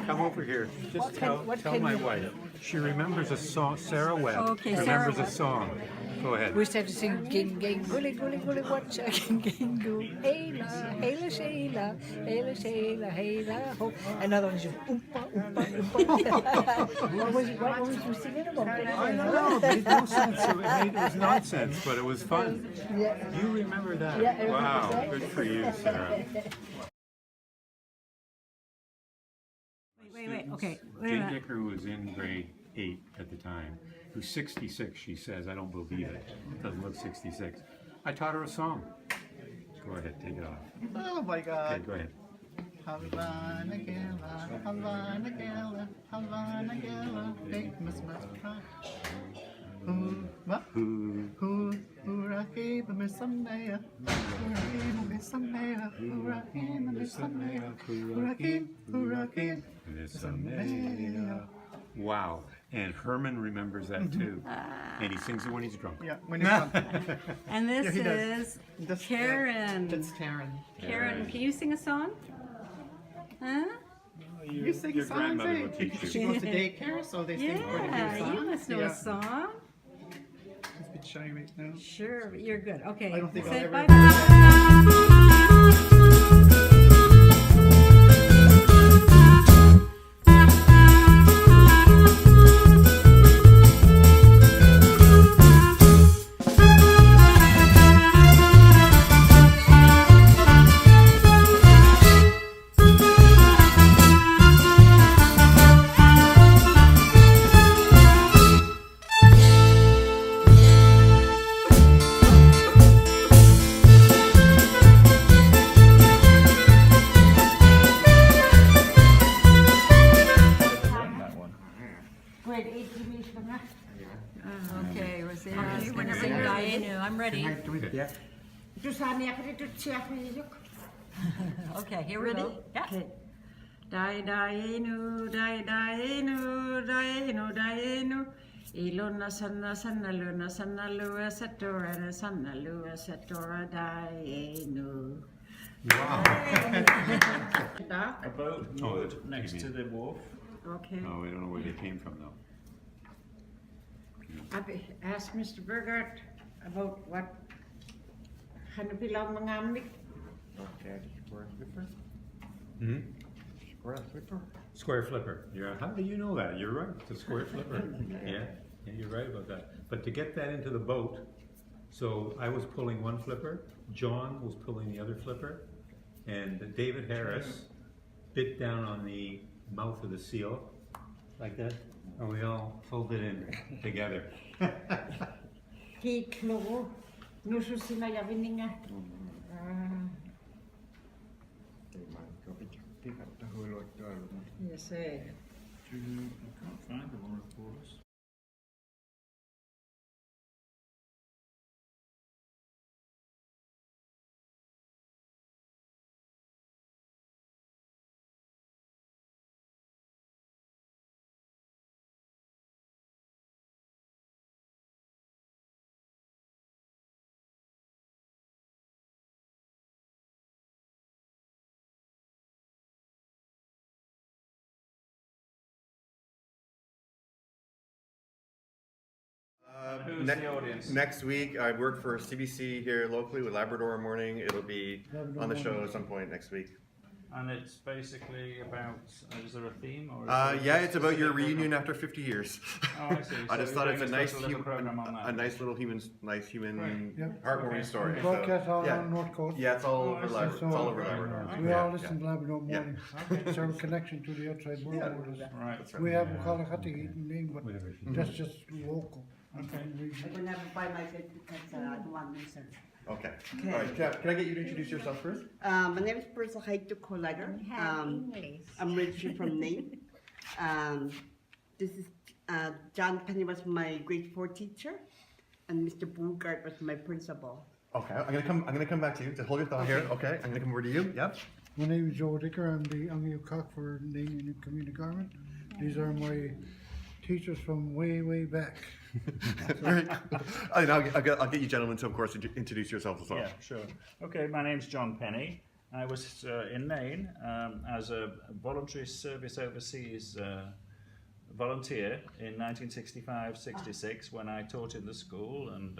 Come over here. Just tell my wife. She remembers a song. Sarah Webb remembers a song. Go ahead. We used to have to sing ging ging gully gully gully watcha ging ging goo Ayla Ayla Shayla Ayla Shayla Ayla ho. Another one is just oompa oompa oompa. What was you singing about? I don't know. It made no sense. It was nonsense, but it was fun. Yeah. You remember that? Yeah, I remember wow, that. good for you, Sarah. Wait, okay. Jane Dicker, who was in grade 8 at the time, who's 66, she says. I don't believe it. Doesn't look 66. I taught her a song. Go ahead, take it off. Oh my God. Okay, go ahead. Havana Gala, Havana Gala, Havana Gala, famous must cry. What? Hurrah, Miss Sunday, hurrah, Miss Sunday, hurrah, Miss Sunday, hurrah, Miss Sunday. Wow. And Herman remembers that too. And he sings it when he's drunk. Yeah, when you're drunk. And this Yeah, he is That's Karen. That's Karen. Karen, can you sing a song? Huh? You sing Your songs, grandmother eh? will teach you. She goes to daycare, so they sing quite a few Yeah, songs. you must know Yeah. a song. She's a bit shy right now. Sure, but you're good. Okay. I don't think I'll Say ever- bye. Okay, we're saying Okay, whenever you're ready. I'm ready. Okay, here we go. Yeah. Okay. Dai dai nu, dai dai nu, dai nu, dai nu. Ilona sanna sanna luna sanna lua satora na sanna lua satora dai nu. A boat moored next to the wharf. Okay. Oh, we don't know where they came from though. I asked Mr. Burgart about what hanabilang mga amik. Hmm? Square flipper. Yeah. How do you know that? You're right. It's a square flipper. Yeah. Yeah, you're right about that. But to get that into the boat, so I was pulling one flipper, John was pulling the other flipper, and David Harris bit down on the mouth of the seal, like that, and we all pulled it in together. Kiklo, nusu sinayavininga. Yes, eh. I can't find the one reporters. Who's the audience? Next week, I work for CBC here locally with Labrador Morning. It'll be on the show at some point next week. And it's basically about, is there a theme? Or Yeah, it's about your reunion after 50 years. Oh, I see. I So just you're thought it's a doing nice, little program on that. a nice little human, Yep. heartwarming Okay. story. So, Broadcast all yeah. on North Coast. Yeah, it's all Oh, over I see. Labrador. It's all over Labrador. We Yeah, all listen to Labrador Yeah. Morning. It's our connection to the outside world. Yeah. more or less. Right. That's right. We have Kalahati name, but Whatever she that's just local. Okay. I will never buy my bed because I don't want research. Okay. All right. Can I get you to introduce yourself first? My name is Persa Haitu Kolager. I'm originally from Nain. This is John Penny was my grade 4 teacher, and Mr. Burgart was my principal. Okay. I'm gonna come back to you. Just hold your thought here. Okay. I'm gonna come over to you. Yep. My name is Joe Dicker. I'm the Angiu Cock for Nain Community Government. These are my teachers from way, way back. Very cool. I'll get you gentlemen to, of course, introduce yourselves as well. Yeah, sure. Okay, my name's John Penny. I was in Nain as a voluntary service overseas volunteer in 1965-66 when I taught in the school and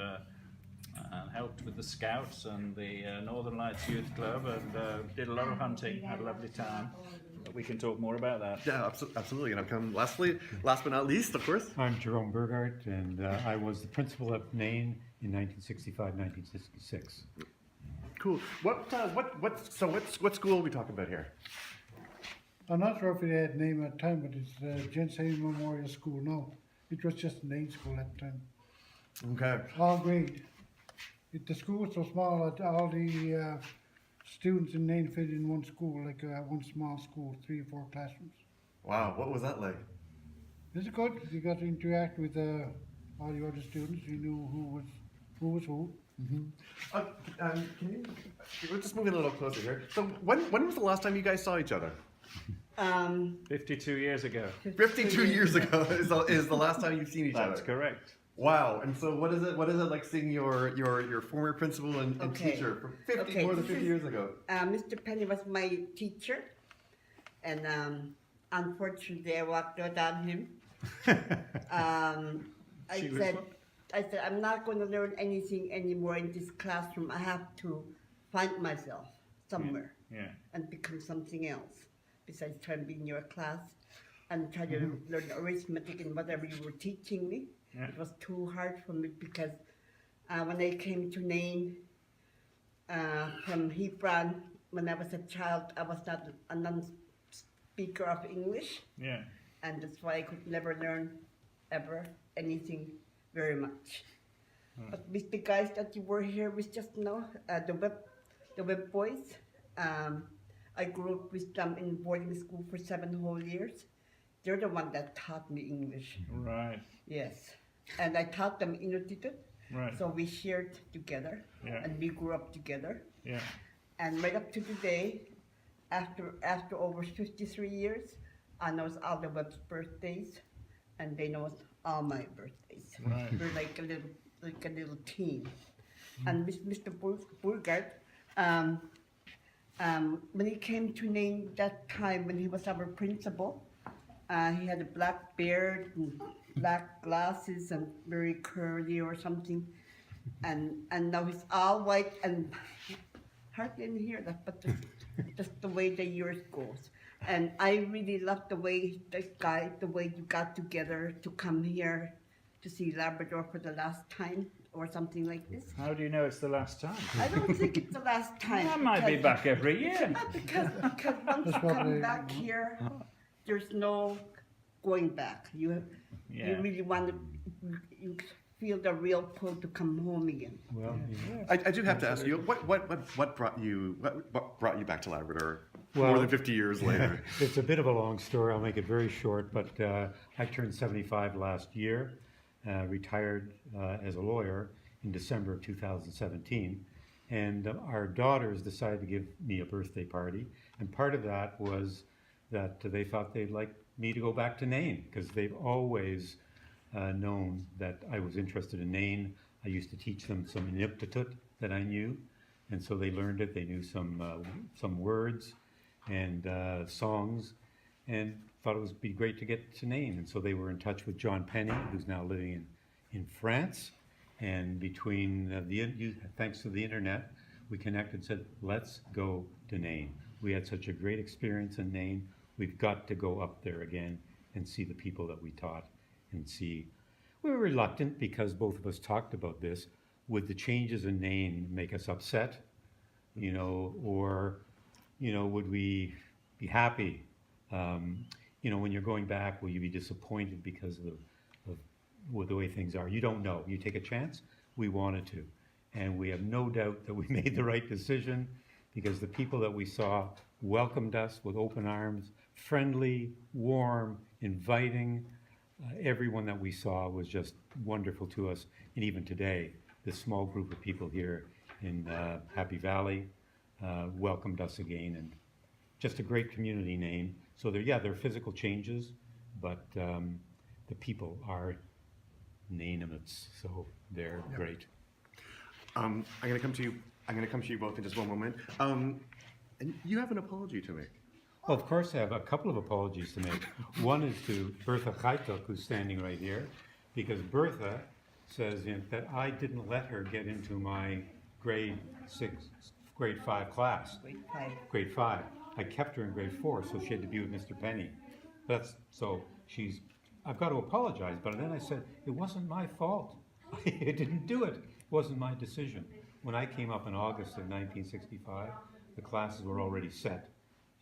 helped with the Scouts and the Northern Lights Youth Club and did a lot of hunting, had a lovely time. But we can talk more about that. Yeah, absolutely. And I'll come last but not least, of course. I'm Jerome Burgart, and I was the principal of Nain in 1965-1966. Cool. What school are we talking about here? I'm not sure if it had name at the time, but it's Jens Hayes Memorial School now. It was just Nain School at the time. Okay. All grade. The school was so small that all the students in Nain fit in one school, like one small school, 3 or 4 classrooms. Wow, what was that like? It's good. You got to interact with all the other students. You knew who was who. Can you? We're just moving a little closer here. So when was the last time you guys saw each other? 52 years ago. 52 years ago is the last time you've seen each other. That's correct. Wow. And so what is it like seeing your former principal and Okay. teacher from Okay, more than this 50 is- years ago? Mr. Penny was my teacher, and unfortunately I walked out on him. I said, I'm not going to learn anything anymore in this classroom. I have to find myself somewhere Yeah. and become something else besides trying to be in your class and try to learn arithmetic and whatever you were teaching me. Yeah. It was too hard for me because when I came to Nain from Hebron, when I was a child, I was not a non-speaker of English, Yeah. and that's why I could never learn ever anything very much. But with the guys that you were here with just now, the web boys, I grew up with them in boarding school for 7 whole years. They're the one that taught me English. Right. Yes. and I taught them Inuktitut. Right. So we shared together, Yeah. and we grew up together. Yeah. And right up to today, after over 53 years, I know all the Webb's birthdays, and they know all my birthdays. Right. We're like a little team. And Mr. Burgard, when he came to Nain that time when he was our principal, he had a black beard and black glasses and very curly or something, and now he's all white and hardly didn't hear that, but just the way the years goes. And I really love the way the way you got together to come here to see Labrador for the last time or something like this. How do you know it's the last time? I don't think it's the last time. I might be back every year. Because once you come back here, there's no going back. You really want to, you feel the real pull to come home again. Well, I do have to ask you, what brought you back to Labrador Well, more than 50 years later? It's a bit of a long story. I'll make it very short, but I turned 75 last year, retired as a lawyer in December of 2017, and our daughters decided to give me a birthday party, and part of that was that they thought they'd like me to go back to Nain, because they've always known that I was interested in Nain. I used to teach them some Inuktitut that I knew, and so they learned it. They knew some words and songs, and thought it would be great to get to Nain. And so they were in touch with John Penny, who's now living in France. And between thanks to the internet, we connected and said, let's go to Nain. We had such a great experience in Nain. We've got to go up there again and see the people that we taught and see. We were reluctant because both of us talked about this. Would the changes in Nain make us upset? Or would we be happy? When you're going back, will you be disappointed because of the way things are? You don't know. You take a chance. We wanted to. And we have no doubt that we made the right decision because the people that we saw welcomed us with open arms, friendly, warm, inviting. Everyone that we saw was just wonderful to us. And even today, this small group of people here in Happy Valley welcomed us again, and just a great community name. So there are physical changes, but the people are Nainimites, so they're great. I'm going to come to you. I'm going to come to you both in just one moment. And you have an apology to make. Well, of course, I have a couple of apologies to make. One is to Bertha Kaitok, who's standing right here, because Bertha says that I didn't let her get into my grade 5 class. Grade 5. I kept her in grade 4, so she had to be with Mr. Penny. I've got to apologize, but then I said, it wasn't my fault. I didn't do it. It wasn't my decision. When I came up in August of 1965, the classes were already set,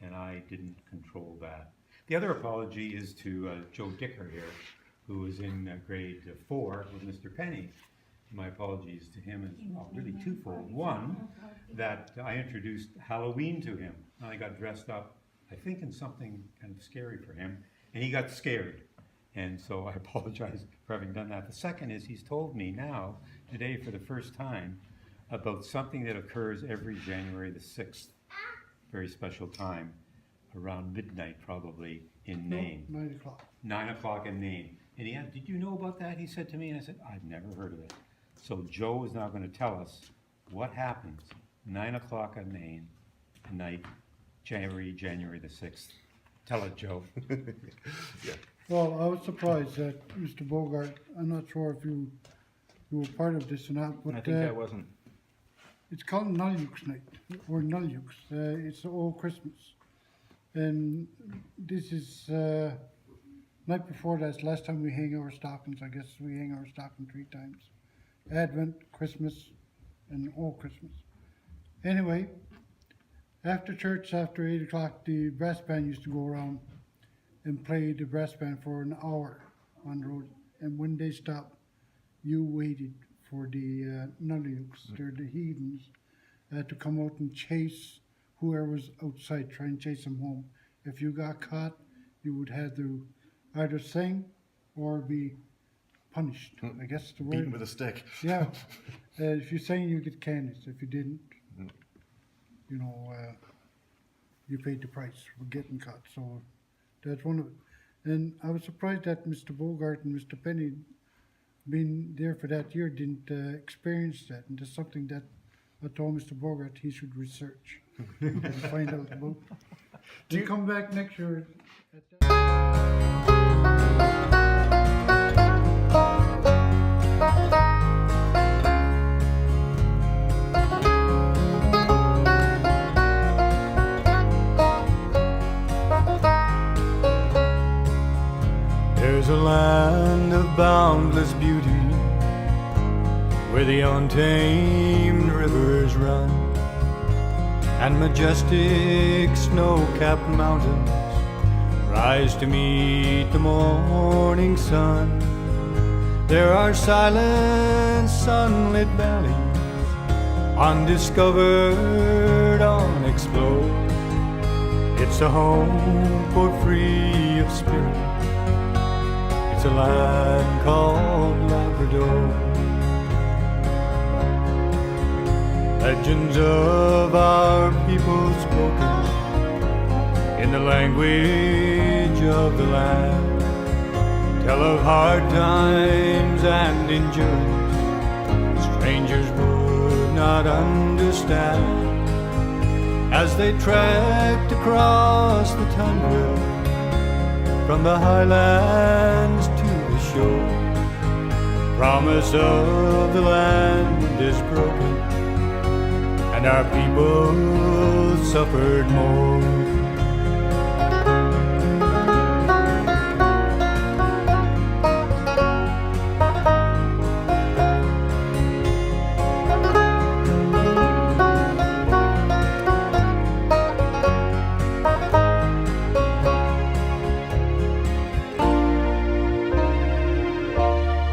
and I didn't control that. The other apology is to Joe Dicker here, who was in grade 4 with Mr. Penny. My apologies to him is really twofold. One, that I introduced Halloween to him, and I got dressed up, I think, in something kind of scary for him, and he got scared. And so I apologize for having done that. The second is he's told me now, today for the first time, about something that occurs every January the 6th, very special time, around midnight probably in Nain. 9 o'clock. 9 o'clock in Nain. And he had, did you know about that? He said to me, and I said, I've never heard of it. So Joe is now going to tell us what happens 9 o'clock in Nain, night, January the 6th. Tell it, Joe. Yeah. Well, I was surprised that Mr. Bogart, I'm not sure if you were part of this or not, but I think I wasn't. it's called Nulyuks night, or Nulyuks. It's the old Christmas. And this is night before that's last time we hang our stockings. I guess we hang our stocking 3 times. Advent, Christmas, and old Christmas. Anyway, after church, after 8 o'clock, the brass band used to go around and play the brass band for an hour on the road. And when they stopped, you waited for the Nulyuks, they're the heathens, to come out and chase whoever was outside, try and chase them home. If you got caught, you would have to either sing or be punished. I guess the word. Beaten with a stick. Yeah. If you sang, you get candies. If you didn't, you know, you paid the price for getting caught. So that's one of it. And I was surprised that Mr. Bogart and Mr. Penny, being there for that year, didn't experience that. And that's something that I told Mr. Bogart he should research and find out about. Do you come back next year? There's a land of boundless beauty where the untamed rivers run and majestic snow-capped mountains rise to meet the morning sun. There are silent sunlit valleys, undiscovered, unexplored. It's a home for free of spirit. It's a land called Labrador. Legends of our people spoken in the language of the land tell of hard times and endurance strangers would not understand as they trekked across the tundra from the highlands to the shore. Promise of the land is broken, and our people suffered more.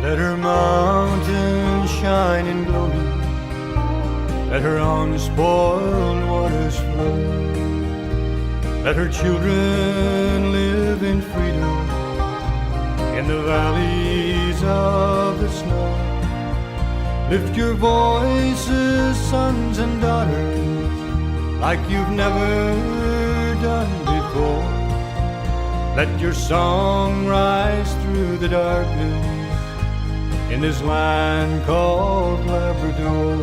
Let her mountains shine and glowing, let her unspoiled waters flow. Let her children live in freedom in the valleys of the snow. Lift your voices, sons and daughters, like you've never done before. Let your song rise through the darkness in this land called Labrador.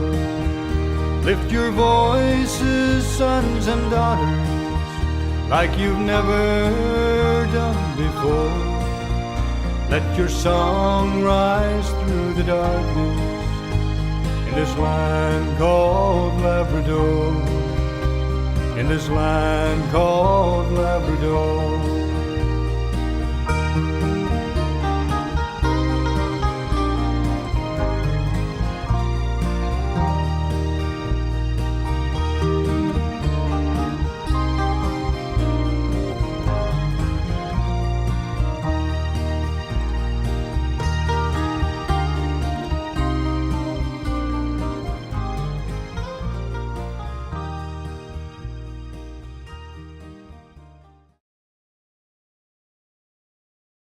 Lift your voices, sons and daughters, like you've never done before. Let your song rise through the darkness in this land called Labrador. In this land called Labrador.